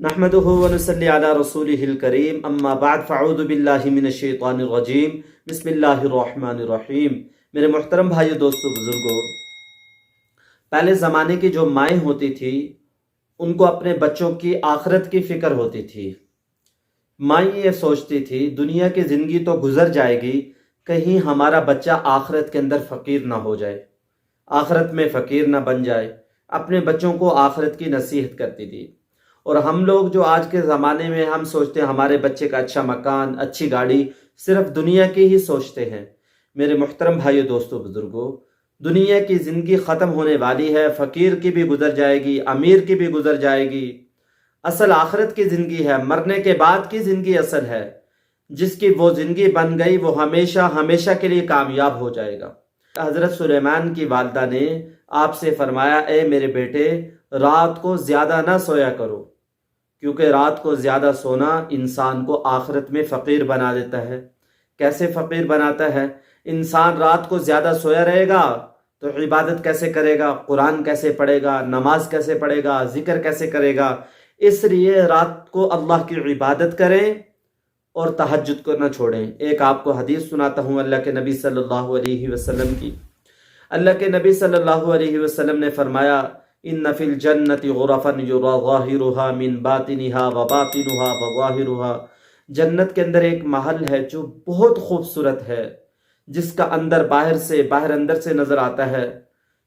नहमदुहु व नुसल्ली अला रसूलिहिल करीम अम्मा बाद फ़अऊज़ु बिल्लाहि मिनश शैतानिर रजीम बिस्मिल्लाहिर रहमानिर रहीम। मेरे मोहतरम भाइयों, दोस्तों, बुज़ुर्गों, पहले ज़माने की जो माएँ होती थी उनको अपने बच्चों की आखिरत की फ़िक्र होती थी। माँ ये सोचती थी दुनिया की ज़िंदगी तो गुज़र जाएगी, कहीं हमारा बच्चा आखिरत के अंदर फ़कीर ना हो जाए, आखिरत में फ़कीर ना बन जाए। अपने बच्चों को आखिरत की नसीहत करती थी। और हम लोग जो आज के ज़माने में हम सोचते हैं हमारे बच्चे का अच्छा मकान, अच्छी गाड़ी, सिर्फ दुनिया की ही सोचते हैं। मेरे मुहतरम भाइयों, दोस्तों, बुज़ुर्गों, दुनिया की ज़िंदगी ख़त्म होने वाली है। फ़कीर की भी गुज़र जाएगी, अमीर की भी गुज़र जाएगी। असल आखिरत की ज़िंदगी है, मरने के बाद की ज़िंदगी असल है। जिसकी वो ज़िंदगी बन गई वो हमेशा हमेशा के लिए कामयाब हो जाएगा। हज़रत सुलेमान की वालिदा ने आपसे फरमाया, ए मेरे बेटे, रात को ज़्यादा ना सोया करो, क्योंकि रात को ज़्यादा सोना इंसान को आखिरत में फ़कीर बना देता है। कैसे फ़कीर बनाता है? इंसान रात को ज़्यादा सोया रहेगा तो इबादत कैसे करेगा, कुरान कैसे पढ़ेगा, नमाज कैसे पढ़ेगा, ज़िक्र कैसे करेगा। इसलिए रात को अल्लाह की इबादत करें और तहज्जुद को न छोड़ें। एक आपको हदीस सुनाता हूँ अल्लाह के नबी सल्लल्लाहु अलैहि वसल्लम की। अल्लाह के नबी सल्लल्लाहु अलैहि वसल्लम ने फरमाया, इन्न फिल जन्नति गुरफन युरा ज़ाहिरुहा मिन बातिनिहा व बातिनुहा व ज़ाहिरुहा। जन्नत के अंदर एक महल है जो बहुत खूबसूरत है, जिसका अंदर बाहर से बाहर अंदर से नजर आता है।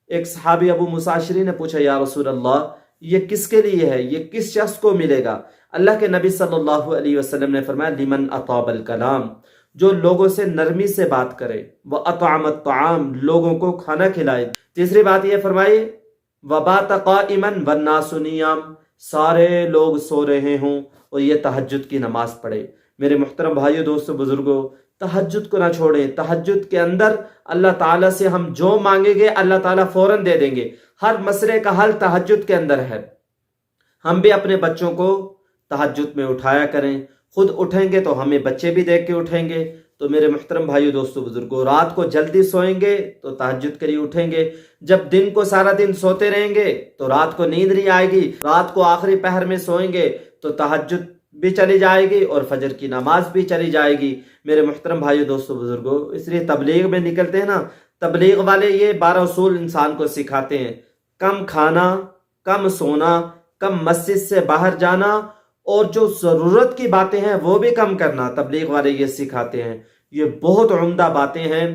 एक सहाबी अबू मुसाशिरी ने पूछा, या रसूल अल्लाह, ये किसके लिए है, ये किस शख्स को मिलेगा? अल्लाह के नबी सल्लल्लाहु अलैहि वसल्लम ने फरमाया, लिमन अताबल कलाम, जो लोगों से नरमी से बात करे, व अतअमत ताम, लोगों को खाना खिलाए। तीसरी बात यह फरमाई, वबात काइमन वन्नासु नियाम, सारे लोग सो रहे हों और ये तहज्जुद की नमाज पढ़े। मेरे मुहतरम भाइयों, दोस्तों, बुजुर्गों, तहज्जुद को ना छोड़ें। तहज्जुद के अंदर अल्लाह ताला से हम जो मांगेंगे अल्लाह ताला फौरन दे देंगे। हर मसले का हल तहज्जुद के अंदर है। हम भी अपने बच्चों को तहज्जुद में उठाया करें। खुद उठेंगे तो हमें बच्चे भी देख के उठेंगे। तो मेरे मुहतरम भाइयों, दोस्तों, बुजुर्गों, रात को जल्दी सोएंगे तो तहज्जुद के लिए उठेंगे। जब दिन को सारा दिन सोते रहेंगे तो रात को नींद नहीं आएगी। रात को आखिरी पहर में सोएंगे तो तहज्जुद भी चली जाएगी और फजर की नमाज भी चली जाएगी। मेरे मुहतरम भाइयों, दोस्तों, बुजुर्गों, इसलिए तबलीग में निकलते हैं ना, तबलीग वाले ये 12 उसूल इंसान को सिखाते हैं। कम खाना, कम सोना, कम मस्जिद से बाहर जाना, और जो ज़रूरत की बातें हैं वो भी कम करना। तबलीग वाले ये सिखाते हैं। ये बहुत उम्दा बातें हैं।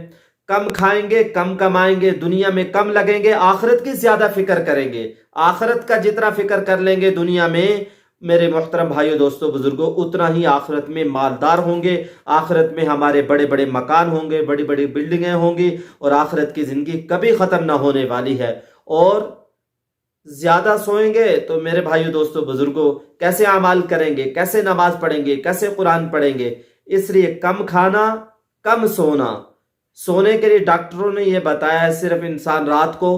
कम खाएंगे, कम कमाएंगे, दुनिया में कम लगेंगे, आखिरत की ज़्यादा फिक्र करेंगे। आखिरत का जितना फिक्र कर लेंगे दुनिया में, मेरे मुहतरम भाइयों, दोस्तों, बुजुर्गों, उतना ही आखिरत में मालदार होंगे। आखिरत में हमारे बड़े बड़े मकान होंगे, बड़ी बड़ी बिल्डिंगें होंगी, और आखिरत की ज़िंदगी कभी ख़त्म ना होने वाली है। और ज्यादा सोएंगे तो मेरे भाइयों, दोस्तों, बुजुर्गों, कैसे अमाल करेंगे, कैसे नमाज पढ़ेंगे, कैसे कुरान पढ़ेंगे? इसलिए कम खाना, कम सोना। सोने के लिए डॉक्टरों ने यह बताया है सिर्फ इंसान रात को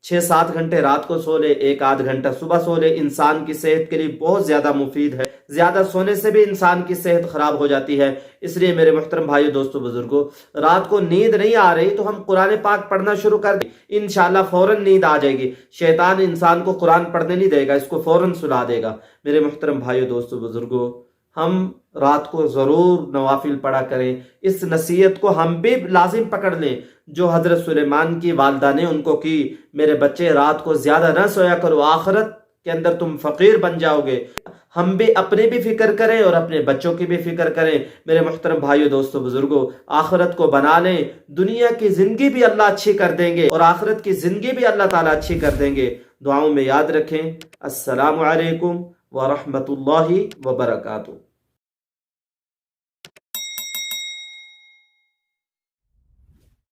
6-7 घंटे रात को सो ले, 1-8 घंटा सुबह सो ले, इंसान की सेहत के लिए बहुत ज्यादा मुफीद है। ज्यादा सोने से भी इंसान की सेहत खराब हो जाती है। इसलिए मेरे मुहतरम भाइयों, दोस्तों, बुजुर्गों, रात को नींद नहीं आ रही तो हम कुरान पाक पढ़ना शुरू कर दें, इंशाल्लाह फौरन नींद आ जाएगी। शैतान इंसान को कुरान पढ़ने नहीं देगा, इसको फौरन सुला देगा। मेरे मुहतरम भाइयों, दोस्तों, बुजुर्गों, हम रात को ज़रूर नवाफिल पढ़ा करें। इस नसीहत को हम भी लाजिम पकड़ लें जो हज़रत सुलेमान की वालिदा ने उनको की, मेरे बच्चे रात को ज़्यादा ना सोया करो, आखिरत के अंदर तुम फ़कीर बन जाओगे। हम भी अपनी भी फिक्र करें और अपने बच्चों की भी फिक्र करें। मेरे मुहतरम भाइयों, दोस्तों, बुजुर्गों, आखिरत को बना लें। दुनिया की ज़िंदगी भी अल्लाह अच्छी कर देंगे और आखिरत की ज़िंदगी भी अल्लाह ताला अच्छी कर देंगे। दुआओं में याद रखें। अस्सलामु अलैकुम व रहमतुल्लाहि व बरकातुहू।